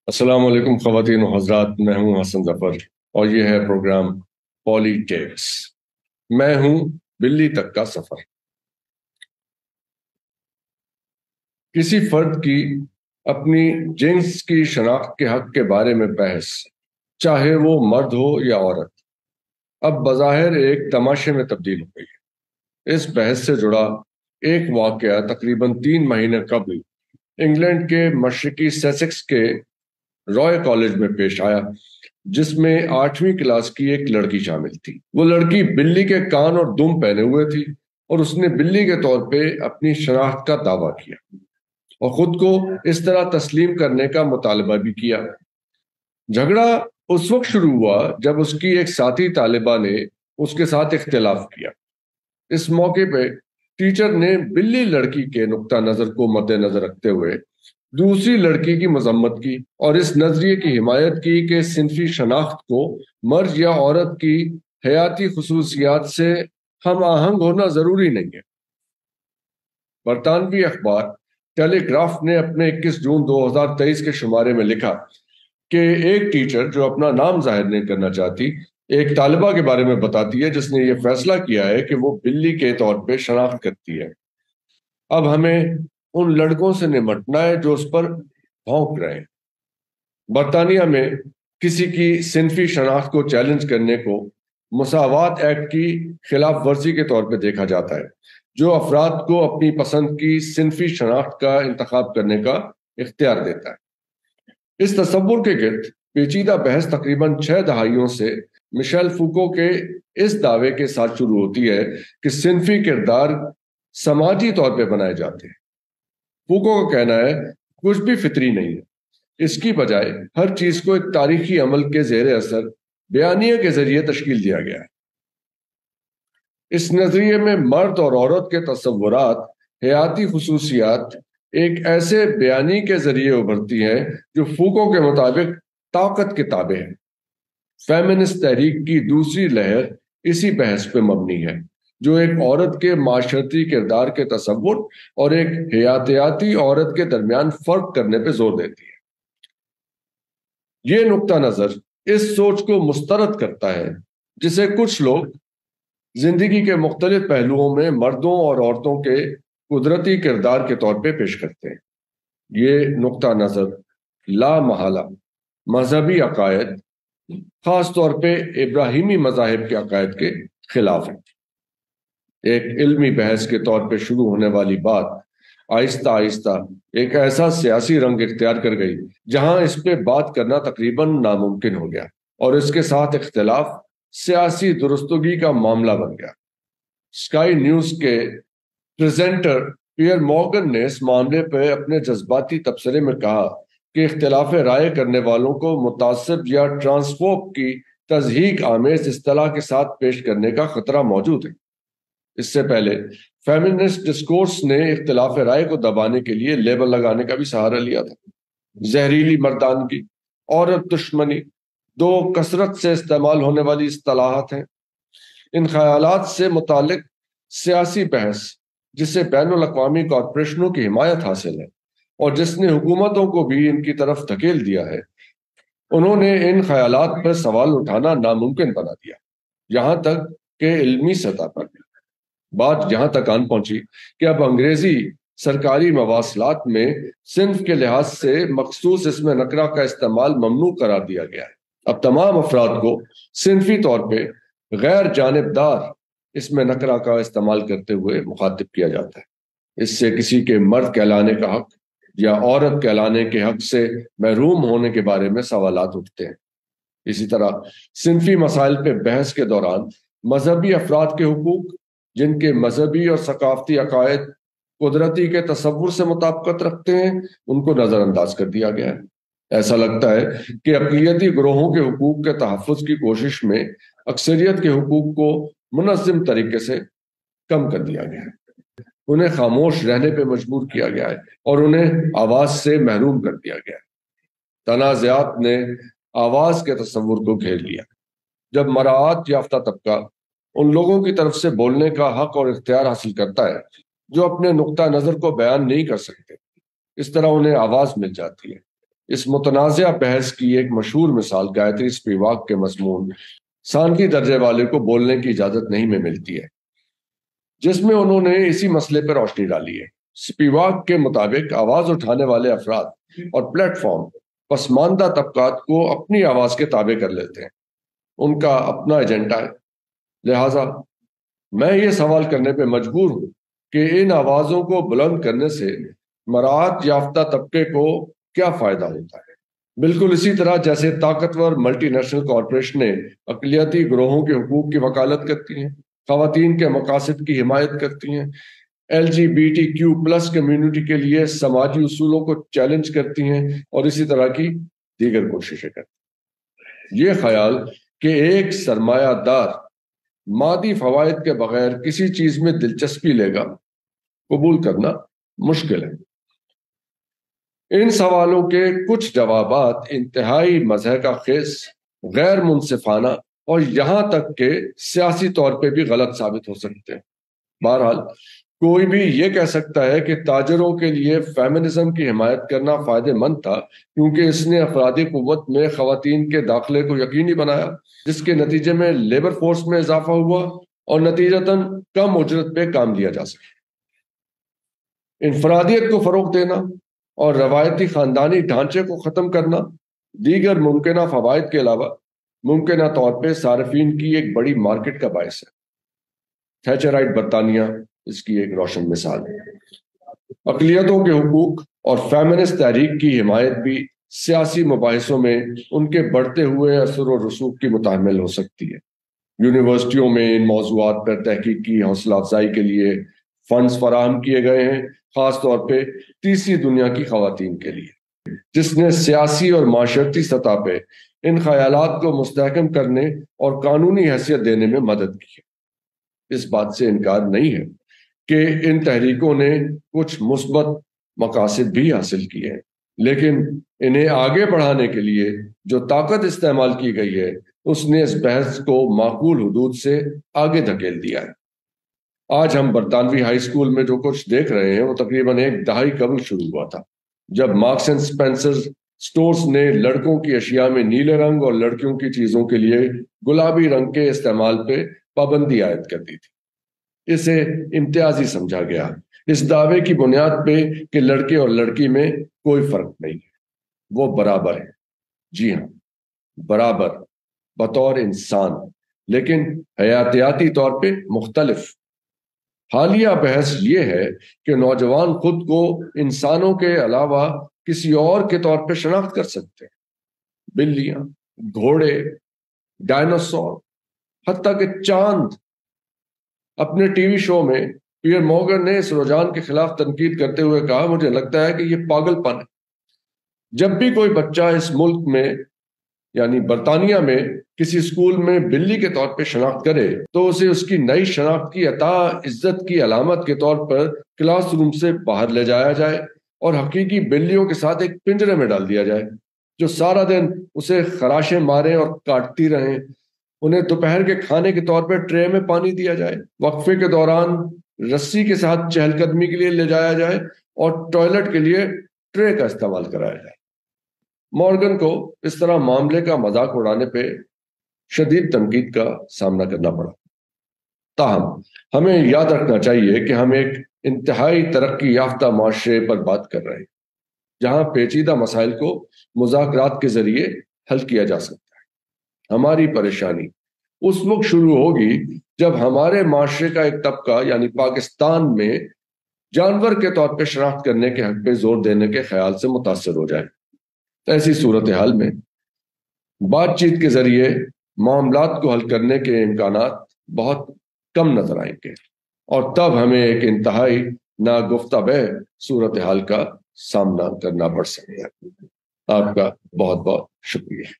السلام علیکم خواتین و حضرات، میں ہوں حسن ظفر اور یہ ہے پروگرام پالیٹکس۔ میں ہوں بلی تک کا سفر۔ کسی فرد کی اپنی جنس کی شناخت کے حق کے بارے میں بحث، چاہے وہ مرد ہو یا عورت، اب بظاہر ایک تماشے میں تبدیل ہو گئی ہے۔ اس بحث سے جڑا ایک واقعہ تقریباً 3 مہینے قبل انگلینڈ کے مشرقی سیسکس کے رائے کالج میں پیش آیا، جس میں 8ویں کلاس کی ایک لڑکی شامل تھی۔ وہ لڑکی بلی کے کان اور دم پہنے ہوئے تھی اور اس نے بلی کے طور پہ اپنی شناخت کا دعویٰ کیا اور خود کو اس طرح تسلیم کرنے کا مطالبہ بھی کیا۔ جھگڑا اس وقت شروع ہوا جب اس کی ایک ساتھی طالبہ نے اس کے ساتھ اختلاف کیا۔ اس موقع پہ ٹیچر نے بلی لڑکی کے نقطہ نظر کو مد نظر رکھتے ہوئے دوسری لڑکی کی مذمت کی اور اس نظریے کی حمایت کی کہ صنفی شناخت کو مرد یا عورت کی حیاتی خصوصیات سے ہم آہنگ ہونا ضروری نہیں ہے۔ برطانوی اخبار ٹیلی گراف نے اپنے 21 جون 2023 کے شمارے میں لکھا کہ ایک ٹیچر جو اپنا نام ظاہر نہیں کرنا چاہتی، ایک طالبہ کے بارے میں بتاتی ہے جس نے یہ فیصلہ کیا ہے کہ وہ بلی کے طور پہ شناخت کرتی ہے۔ اب ہمیں ان لڑکوں سے نمٹنا ہے جو اس پر بھونک رہے ہیں۔ برطانیہ میں کسی کی صنفی شناخت کو چیلنج کرنے کو مساوات ایکٹ کی خلاف ورزی کے طور پہ دیکھا جاتا ہے، جو افراد کو اپنی پسند کی صنفی شناخت کا انتخاب کرنے کا اختیار دیتا ہے۔ اس تصور کے گرد پیچیدہ بحث تقریباً 6 دہائیوں سے مشیل فوکو کے اس دعوے کے ساتھ شروع ہوتی ہے کہ صنفی کردار سماجی طور پہ بنائے جاتے ہیں۔ فوکو کا کہنا ہے کچھ بھی فطری نہیں ہے، اس کی بجائے ہر چیز کو ایک تاریخی عمل کے زیر اثر بیانیے کے ذریعے تشکیل دیا گیا ہے۔ اس نظریے میں مرد اور عورت کے تصورات، حیاتی خصوصیات ایک ایسے بیانی کے ذریعے ابھرتی ہیں جو فوکو کے مطابق طاقت کے تابع ہے۔ فیمنسٹ تحریک کی دوسری لہر اسی بحث پہ مبنی ہے، جو ایک عورت کے معاشرتی کردار کے تصور اور ایک حیاتیاتی عورت کے درمیان فرق کرنے پہ زور دیتی ہے۔ یہ نقطہ نظر اس سوچ کو مسترد کرتا ہے جسے کچھ لوگ زندگی کے مختلف پہلوؤں میں مردوں اور عورتوں کے قدرتی کردار کے طور پہ پیش کرتے ہیں۔ یہ نقطہ نظر لا محالہ مذہبی عقائد، خاص طور پہ ابراہیمی مذاہب کے عقائد کے خلاف ہے۔ ایک علمی بحث کے طور پہ شروع ہونے والی بات آہستہ آہستہ ایک ایسا سیاسی رنگ اختیار کر گئی جہاں اس پہ بات کرنا تقریباً ناممکن ہو گیا، اور اس کے ساتھ اختلاف سیاسی درستگی کا معاملہ بن گیا۔ اسکائی نیوز کے پریزنٹر پیئر مورگن نے اس معاملے پہ اپنے جذباتی تبصرے میں کہا کہ اختلاف رائے کرنے والوں کو متعصب یا ٹرانسفوب کی تضحیک آمیز اصطلاح کے ساتھ پیش کرنے کا خطرہ موجود ہے۔ اس سے پہلے فیمنسٹ ڈسکورس نے اختلاف رائے کو دبانے کے لیے لیبل لگانے کا بھی سہارا لیا تھا۔ زہریلی مردانگی، عورت دشمنی، دو کثرت سے استعمال ہونے والی اصطلاحات ہیں۔ ان خیالات سے متعلق سیاسی بحث، جسے بین الاقوامی کارپوریشنوں کی حمایت حاصل ہے اور جس نے حکومتوں کو بھی ان کی طرف دھکیل دیا ہے، انہوں نے ان خیالات پر سوال اٹھانا ناممکن بنا دیا۔ یہاں تک کہ علمی سطح پر بھی بات یہاں تک آن پہنچی کہ اب انگریزی سرکاری مواصلات میں صنف کے لحاظ سے مخصوص اسم نکرہ کا استعمال ممنوع قرار دیا گیا ہے۔ اب تمام افراد کو صنفی طور پہ غیر جانبدار اسم نکرہ کا استعمال کرتے ہوئے مخاطب کیا جاتا ہے۔ اس سے کسی کے مرد کہلانے کا حق یا عورت کہلانے کے حق سے محروم ہونے کے بارے میں سوالات اٹھتے ہیں۔ اسی طرح صنفی مسائل پہ بحث کے دوران مذہبی افراد کے حقوق، جن کے مذہبی اور ثقافتی عقائد قدرتی کے تصور سے مطابقت رکھتے ہیں، ان کو نظر انداز کر دیا گیا ہے۔ ایسا لگتا ہے کہ اقلیتی گروہوں کے حقوق کے تحفظ کی کوشش میں اکثریت کے حقوق کو منظم طریقے سے کم کر دیا گیا ہے، انہیں خاموش رہنے پہ مجبور کیا گیا ہے اور انہیں آواز سے محروم کر دیا گیا ہے۔ تنازعات نے آواز کے تصور کو گھیر لیا۔ جب مراعات یافتہ طبقہ ان لوگوں کی طرف سے بولنے کا حق اور اختیار حاصل کرتا ہے جو اپنے نقطہ نظر کو بیان نہیں کر سکتے، اس طرح انہیں آواز مل جاتی ہے۔ اس متنازعہ بحث کی ایک مشہور مثال گایتری اسپیواک کے مضمون ثانوی درجے والے کو بولنے کی اجازت نہیں میں ملتی ہے، جس میں انہوں نے اسی مسئلے پر روشنی ڈالی ہے۔ اسپیواک کے مطابق آواز اٹھانے والے افراد اور پلیٹ فارم پسماندہ طبقات کو اپنی آواز کے تابع کر لیتے ہیں، ان کا اپنا ایجنڈا ہے۔ لہٰذا میں یہ سوال کرنے پہ مجبور ہوں کہ ان آوازوں کو بلند کرنے سے مراعات یافتہ طبقے کو کیا فائدہ ہوتا ہے؟ بالکل اسی طرح جیسے طاقتور ملٹی نیشنل کارپوریشنیں اقلیتی گروہوں کے حقوق کی وکالت کرتی ہیں، خواتین کے مقاصد کی حمایت کرتی ہیں، LGBTQ+ کمیونٹی کے لیے سماجی اصولوں کو چیلنج کرتی ہیں اور اسی طرح کی دیگر کوششیں کرتی ہیں۔ یہ خیال کہ ایک سرمایہ دار مادی فوائد کے بغیر کسی چیز میں دلچسپی لے گا، قبول کرنا مشکل ہے۔ ان سوالوں کے کچھ جوابات انتہائی مضحکہ خیز، غیر منصفانہ اور یہاں تک کہ سیاسی طور پہ بھی غلط ثابت ہو سکتے ہیں۔ بہرحال کوئی بھی یہ کہہ سکتا ہے کہ تاجروں کے لیے فیمنزم کی حمایت کرنا فائدہ مند تھا کیونکہ اس نے افرادی قوت میں خواتین کے داخلے کو یقینی بنایا، جس کے نتیجے میں لیبر فورس میں اضافہ ہوا اور نتیجتاً کم اجرت پہ کام لیا جا سکا۔ انفرادیت کو فروغ دینا اور روایتی خاندانی ڈھانچے کو ختم کرنا دیگر ممکنہ فوائد کے علاوہ ممکنہ طور پہ صارفین کی ایک بڑی مارکیٹ کا باعث ہے۔ تھیچرائٹ برطانیہ اس کی ایک روشن مثال ہے۔ اقلیتوں کے حقوق اور فیمنسٹ تحریک کی حمایت بھی سیاسی مباحثوں میں ان کے بڑھتے ہوئے اثر و رسوخ کی متحمل ہو سکتی ہے۔ یونیورسٹیوں میں ان موضوعات پر تحقیق کی حوصلہ افزائی کے لیے فنڈز فراہم کیے گئے ہیں، خاص طور پہ تیسری دنیا کی خواتین کے لیے، جس نے سیاسی اور معاشرتی سطح پہ ان خیالات کو مستحکم کرنے اور قانونی حیثیت دینے میں مدد کی ہے۔ اس بات سے انکار نہیں ہے کہ ان تحریکوں نے کچھ مثبت مقاصد بھی حاصل کیے ہیں، لیکن انہیں آگے بڑھانے کے لیے جو طاقت استعمال کی گئی ہے اس نے اس بحث کو معقول حدود سے آگے دھکیل دیا ہے۔ آج ہم برطانوی ہائی اسکول میں جو کچھ دیکھ رہے ہیں وہ تقریباً ایک دہائی قبل شروع ہوا تھا، جب مارکس اینڈ اسپینسر سٹورز نے لڑکوں کی اشیاء میں نیلے رنگ اور لڑکیوں کی چیزوں کے لیے گلابی رنگ کے استعمال پہ پابندی عائد کر دی تھی۔ اسے امتیازی سمجھا گیا، اس دعوے کی بنیاد پہ کہ لڑکے اور لڑکی میں کوئی فرق نہیں ہے، وہ برابر ہے۔ جی ہاں، برابر بطور انسان، لیکن حیاتیاتی طور پہ مختلف۔ حالیہ بحث یہ ہے کہ نوجوان خود کو انسانوں کے علاوہ کسی اور کے طور پہ شناخت کر سکتے ہیں۔ بلیاں، گھوڑے، ڈائناسور، حتیٰ کہ چاند۔ اپنے ٹی وی شو میں پیئر مورگن نے اس رجحان کے خلاف تنقید کرتے ہوئے کہا، مجھے لگتا ہے کہ یہ پاگل پن ہے۔ جب بھی کوئی بچہ اس ملک میں یعنی برطانیہ میں کسی اسکول میں بلی کے طور پہ شناخت کرے تو اسے اس کی نئی شناخت کی عطا عزت کی علامت کے طور پر کلاس روم سے باہر لے جایا جائے اور حقیقی بلیوں کے ساتھ ایک پنجرے میں ڈال دیا جائے جو سارا دن اسے خراشیں ماریں اور کاٹتی رہیں۔ انہیں دوپہر کے کھانے کے طور پہ ٹرے میں پانی دیا جائے، وقفے کے دوران رسی کے ساتھ چہل قدمی کے لیے لے جایا جائے اور ٹوائلٹ کے لیے ٹرے کا استعمال کرایا جائے۔ مورگن کو اس طرح معاملے کا مذاق اڑانے پہ شدید تنقید کا سامنا کرنا پڑا۔ تاہم ہمیں یاد رکھنا چاہیے کہ ہم ایک انتہائی ترقی یافتہ معاشرے پر بات کر رہے ہیں جہاں پیچیدہ مسائل کو مذاکرات کے ذریعے حل کیا جا سکتا ہے۔ ہماری پریشانی اس وقت شروع ہوگی جب ہمارے معاشرے کا ایک طبقہ یعنی پاکستان میں جانور کے طور پہ شناخت کرنے کے حق پہ زور دینے کے خیال سے متاثر ہو جائے۔ ایسی صورتحال میں بات چیت کے ذریعے معاملات کو حل کرنے کے امکانات بہت کم نظر آئیں گے اور تب ہمیں ایک انتہائی ناگفتہ صورتحال کا سامنا کرنا پڑ سکتا ہے۔ آپ کا بہت بہت شکریہ۔